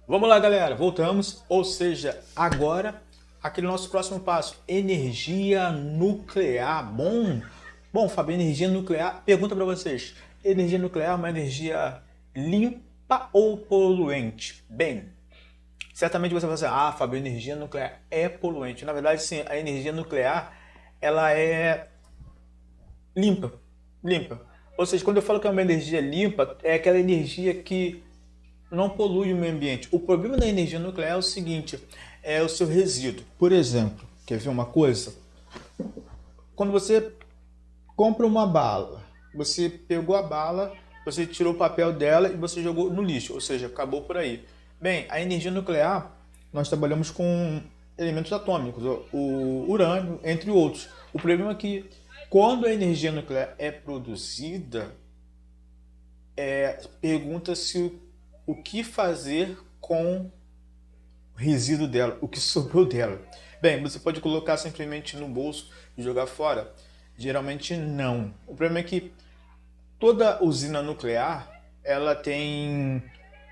Vamos lá, galera, voltamos, ou seja, agora aquele nosso próximo passo, energia nuclear. Bom, Fábio, energia nuclear, pergunta para vocês, energia nuclear é uma energia limpa ou poluente? Bem, certamente você vai dizer, Fábio, energia nuclear é poluente. Na verdade, sim, a energia nuclear, ela é limpa, limpa. Ou seja, quando eu falo que é uma energia limpa, é aquela energia que não polui o meio ambiente. O problema da energia nuclear é o seguinte, é o seu resíduo. Por exemplo, quer ver uma coisa? Quando você compra uma bala, você pegou a bala, você tirou o papel dela e você jogou no lixo, ou seja, acabou por aí. Bem, a energia nuclear, nós trabalhamos com elementos atômicos, o urânio, entre outros. O problema é que quando a energia nuclear é produzida, pergunta-se o que fazer com o resíduo dela, o que sobrou dela. Bem, você pode colocar simplesmente no bolso e jogar fora? Geralmente não. O problema é que toda usina nuclear ela tem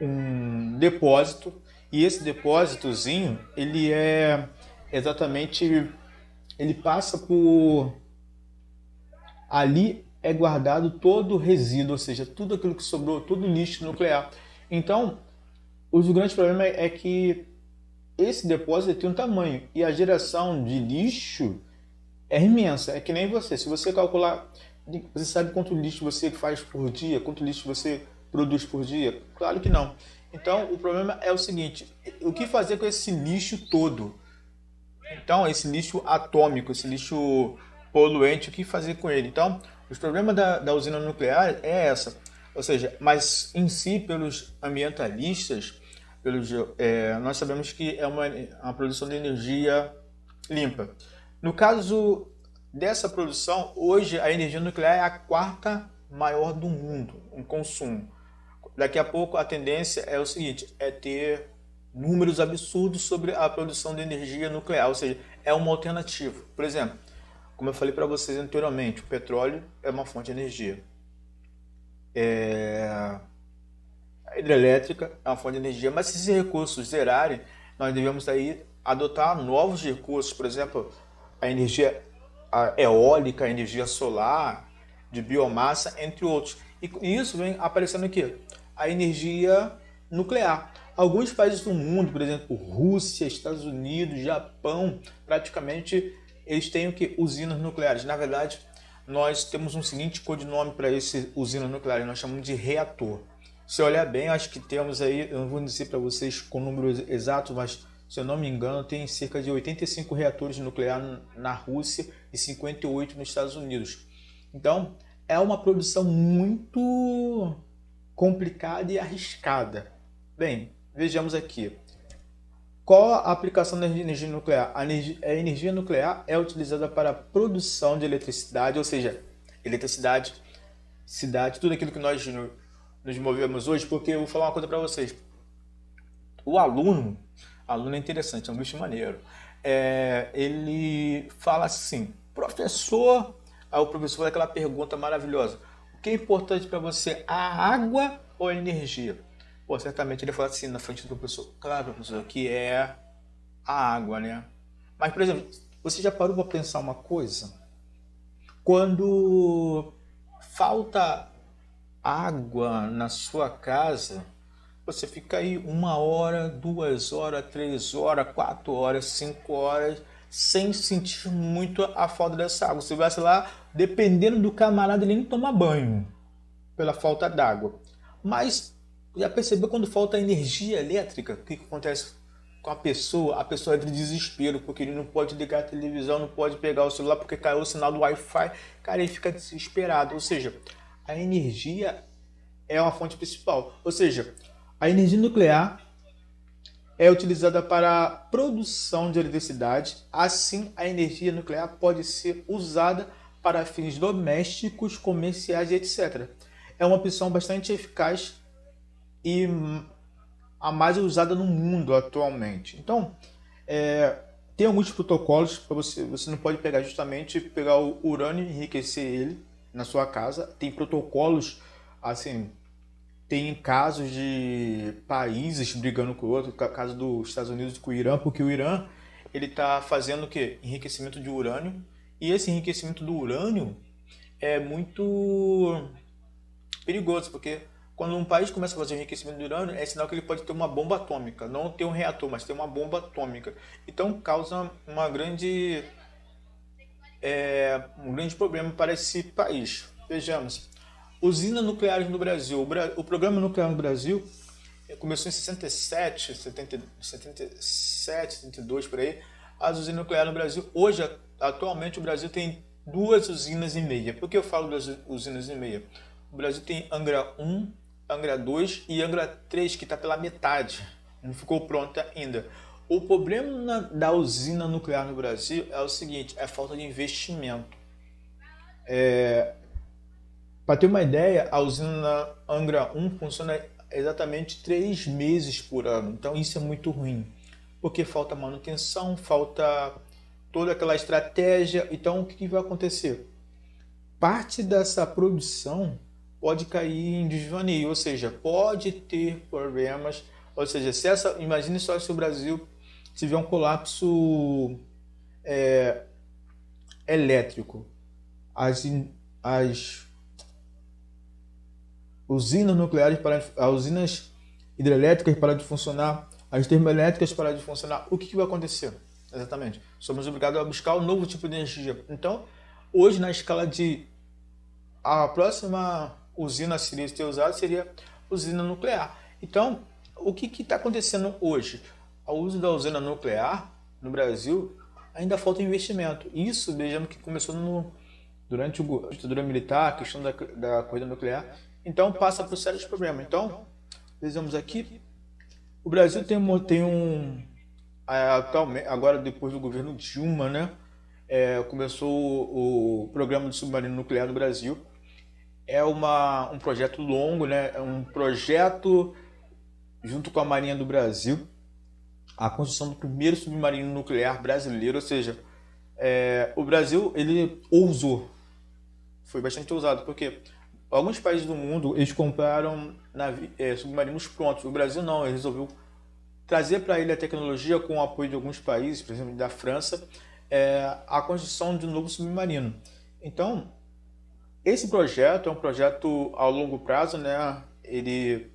um depósito e esse depósitozinho ele é exatamente ele passa por ali é guardado todo o resíduo, ou seja, tudo aquilo que sobrou, todo o lixo nuclear. Então, o grande problema é que esse depósito tem um tamanho e a geração de lixo é imensa. É que nem você. Se você calcular, você sabe quanto lixo você faz por dia, quanto lixo você produz por dia? Claro que não. Então, o problema é o seguinte: o que fazer com esse lixo todo? Então, esse lixo atômico, esse lixo poluente, o que fazer com ele? Então, os problemas da usina nuclear é essa. Ou seja, mas em si, pelos ambientalistas, nós sabemos que é uma produção de energia limpa. No caso dessa produção, hoje a energia nuclear é a quarta maior do mundo em consumo. Daqui a pouco a tendência é o seguinte, é ter números absurdos sobre a produção de energia nuclear, ou seja, é uma alternativa. Por exemplo, como eu falei para vocês anteriormente, o petróleo é uma fonte de energia. A hidrelétrica é uma fonte de energia, mas se esses recursos zerarem, nós devemos aí adotar novos recursos, por exemplo, a energia eólica, a energia solar, de biomassa, entre outros. E isso vem aparecendo aqui, a energia nuclear. Alguns países do mundo, por exemplo, Rússia, Estados Unidos, Japão, praticamente eles têm o que? Usinas nucleares. Na verdade, nós temos um seguinte codinome para esse usina nuclear, nós chamamos de reator. Se olhar bem, acho que temos aí, eu não vou dizer para vocês com números exatos, mas se eu não me engano, tem cerca de 85 reatores nucleares na Rússia e 58 nos Estados Unidos. Então, é uma produção muito complicada e arriscada. Bem, vejamos aqui. Qual a aplicação da energia nuclear? A energia nuclear é utilizada para a produção de eletricidade, ou seja, eletricidade, cidade, tudo aquilo que nós nos movemos hoje, porque eu vou falar uma coisa para vocês. O aluno é interessante, é um bicho maneiro. Ele fala assim, professor, aí o professor faz aquela pergunta maravilhosa. O que é importante para você, a água ou a energia? Pô, certamente ele fala assim na frente do professor. Claro, professor, que é a água, né? Mas, por exemplo, você já parou para pensar uma coisa? Quando falta água na sua casa, você fica aí 1 hora, 2 horas, 3 horas, 4 horas, 5 horas, sem sentir muito a falta dessa água. Você vai, sei lá, dependendo do camarada, ele nem toma banho pela falta d'água. Mas já percebeu quando falta energia elétrica? O que acontece com a pessoa? A pessoa entra em desespero porque ele não pode ligar a televisão, não pode pegar o celular porque caiu o sinal do Wi-Fi. Cara, ele fica desesperado. Ou seja, a energia é uma fonte principal. Ou seja, a energia nuclear é utilizada para a produção de eletricidade. Assim, a energia nuclear pode ser usada para fins domésticos, comerciais e etc. É uma opção bastante eficaz e a mais usada no mundo atualmente. Então, tem alguns protocolos para você não pode pegar justamente pegar o urânio e enriquecer ele na sua casa. Tem protocolos assim tem casos de países brigando com o outro, caso dos Estados Unidos com o Irã, porque o Irã ele está fazendo o quê? Enriquecimento de urânio, e esse enriquecimento do urânio é muito perigoso, porque quando um país começa a fazer enriquecimento de urânio, é sinal que ele pode ter uma bomba atômica, não ter um reator, mas ter uma bomba atômica. Então causa um grande problema para esse país. Vejamos, usinas nucleares no Brasil. O programa nuclear no Brasil começou em 67, 77, 72 por aí, as usinas nucleares no Brasil. Hoje, atualmente, o Brasil tem 2,5 usinas. Por que eu falo das usinas e meia? O Brasil tem Angra 1, Angra 2 e Angra 3, que está pela metade. Não ficou pronta ainda. O problema da usina nuclear no Brasil é o seguinte, é a falta de investimento. Para ter uma ideia, a usina Angra 1 funciona exatamente 3 meses por ano. Então isso é muito ruim, porque falta manutenção, falta toda aquela estratégia. Então o que vai acontecer? Parte dessa produção pode cair em desvaneio, ou seja, pode ter problemas. Ou seja, imagine só se o Brasil tiver um colapso elétrico, as usinas nucleares as usinas hidrelétricas parar de funcionar, as termoelétricas parar de funcionar, o que vai acontecer? Exatamente. Somos obrigados a buscar um novo tipo de energia. Então, hoje, na escala de a próxima usina a ser usada seria usina nuclear. Então, o que está acontecendo hoje? O uso da usina nuclear no Brasil ainda falta investimento. Isso, vejamos que começou durante a ditadura militar, a questão da corrida nuclear. Então, passa por sérios problemas. Então, vejamos aqui, o Brasil atualmente, agora depois do governo Dilma, né, começou o programa de submarino nuclear no Brasil. É um projeto longo, né? É um projeto junto com a Marinha do Brasil, a construção do primeiro submarino nuclear brasileiro, ou seja, o Brasil ele ousou, foi bastante ousado, porque alguns países do mundo eles compraram submarinos prontos, o Brasil não, ele resolveu trazer para ele a tecnologia com o apoio de alguns países, por exemplo da França, a construção de um novo submarino. Então, esse projeto é um projeto a longo prazo, né? Ele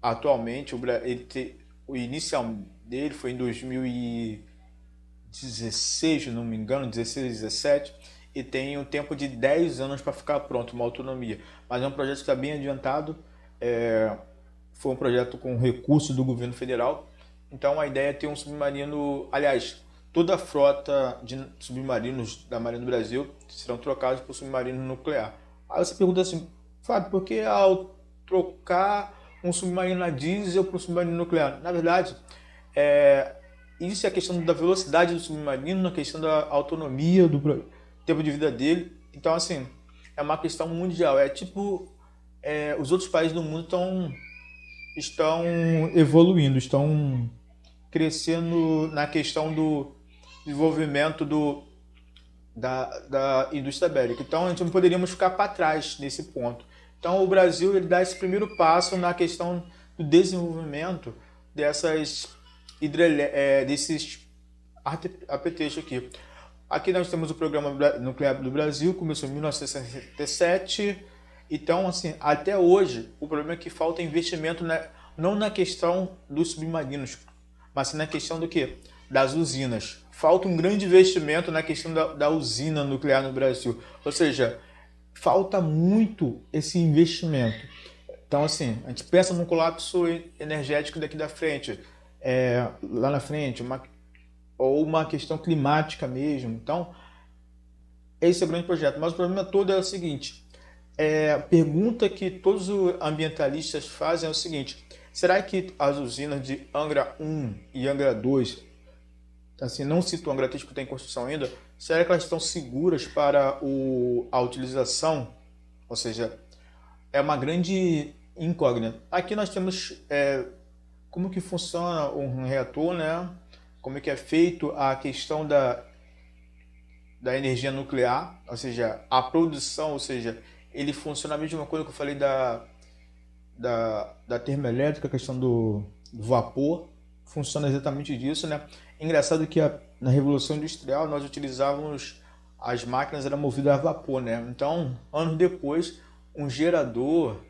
atualmente o inicial dele foi em 2016, se não me engano, 16, 17, e tem um tempo de 10 anos para ficar pronto, uma autonomia. Mas é um projeto que está bem adiantado. Foi um projeto com recurso do governo federal. Então a ideia é ter um submarino, aliás, toda a frota de submarinos da Marinha do Brasil serão trocados por submarino nuclear. Aí você pergunta assim, Fábio, por que ao trocar um submarino a diesel para um submarino nuclear? Na verdade, isso é a questão da velocidade do submarino, a questão da autonomia, do tempo de vida dele. Então, assim, é uma questão mundial. É tipo, os outros países do mundo estão evoluindo, estão crescendo na questão do desenvolvimento da indústria bélica. Então, a gente não poderíamos ficar para trás nesse ponto. Então, o Brasil ele dá esse primeiro passo na questão do desenvolvimento desses APTs aqui. Aqui nós temos o Programa Nuclear do Brasil, começou em 1967. Então, assim, até hoje, o problema é que falta investimento não na questão dos submarinos, mas sim na questão do quê? Das usinas. Falta um grande investimento na questão da usina nuclear no Brasil. Ou seja, falta muito esse investimento. Então, assim, a gente pensa num colapso energético daqui da frente, lá na frente, ou uma questão climática mesmo. Então, esse é o grande projeto. Mas o problema todo é o seguinte, a pergunta que todos os ambientalistas fazem é o seguinte, será que as usinas de Angra 1 e Angra 2, assim, não cito o Angra 3 porque está em construção ainda, será que elas estão seguras para a utilização? Ou seja, é uma grande incógnita. Aqui nós temos como que funciona um reator, né? Como que é feito a questão da energia nuclear, ou seja, a produção, ou seja, ele funciona a mesma coisa que eu falei da termoelétrica, a questão do vapor, funciona exatamente disso, né? Engraçado que na Revolução Industrial nós utilizávamos as máquinas eram movidas a vapor, né? Então, anos depois, um gerador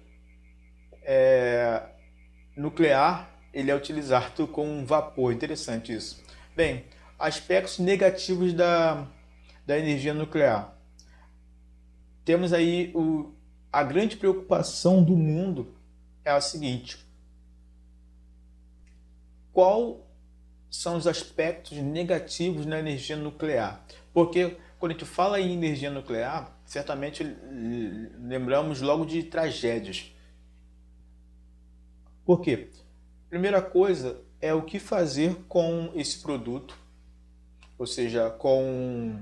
nuclear ele é utilizado com vapor. Interessante isso. Bem, aspectos negativos da energia nuclear. Temos aí a grande preocupação do mundo é a seguinte: qual são os aspectos negativos na energia nuclear? Porque quando a gente fala em energia nuclear, certamente lembramos logo de tragédias. Por quê? Primeira coisa é o que fazer com esse produto, ou seja, com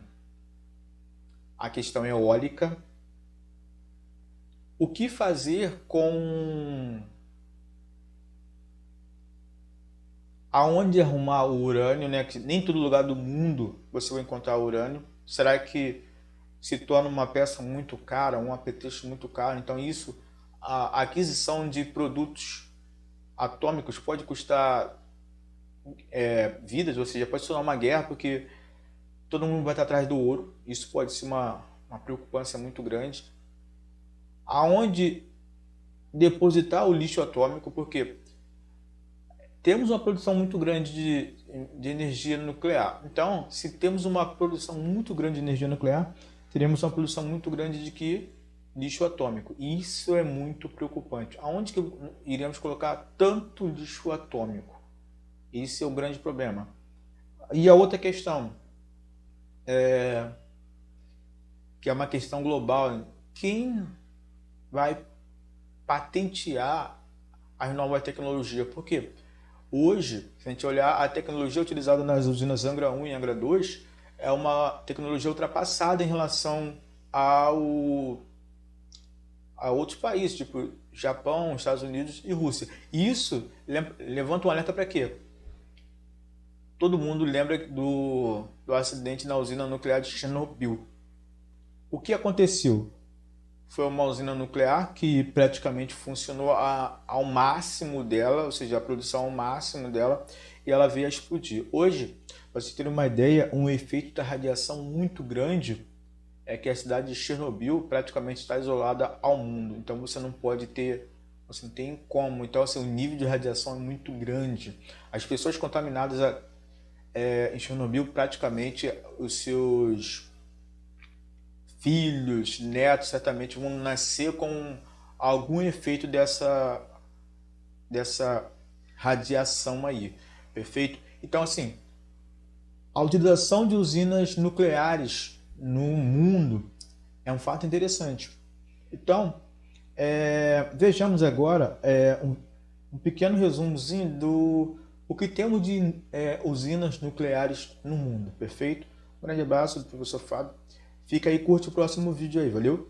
a questão eólica. O que fazer com aonde arrumar o urânio, né? Que nem em todo lugar do mundo você vai encontrar urânio. Será que se torna uma peça muito cara, um apetrecho muito caro? Então isso, a aquisição de produtos atômicos pode custar vidas, ou seja, pode se tornar uma guerra, porque todo mundo vai estar atrás do ouro. Isso pode ser uma preocupância muito grande. Aonde depositar o lixo atômico, porque temos uma produção muito grande de energia nuclear. Então, se temos uma produção muito grande de energia nuclear, teremos uma produção muito grande de que? Lixo atômico. E isso é muito preocupante. Aonde que iremos colocar tanto lixo atômico? Esse é o grande problema. E a outra questão, que é uma questão global, quem vai patentear as novas tecnologias? Por quê? Hoje, se a gente olhar a tecnologia utilizada nas usinas Angra 1 e Angra 2, é uma tecnologia ultrapassada em relação a outros países, tipo Japão, Estados Unidos e Rússia. E isso levanta um alerta para quê? Todo mundo lembra do acidente na usina nuclear de Chernobyl. O que aconteceu? Foi uma usina nuclear que praticamente funcionou ao máximo dela, ou seja, a produção ao máximo dela, e ela veio a explodir. Hoje, para você ter uma ideia, um efeito da radiação muito grande é que a cidade de Chernobyl praticamente está isolada ao mundo. Então você não pode ter, você não tem como. Então assim, o nível de radiação é muito grande. As pessoas contaminadas em Chernobyl, praticamente os seus filhos, netos, certamente vão nascer com algum efeito dessa radiação aí, perfeito? Então, assim, a utilização de usinas nucleares no mundo é um fato interessante. Então, vejamos agora um pequeno resumozinho do o que temos de usinas nucleares no mundo, perfeito? Um grande abraço do professor Fábio. Fica aí, curte o próximo vídeo aí, valeu?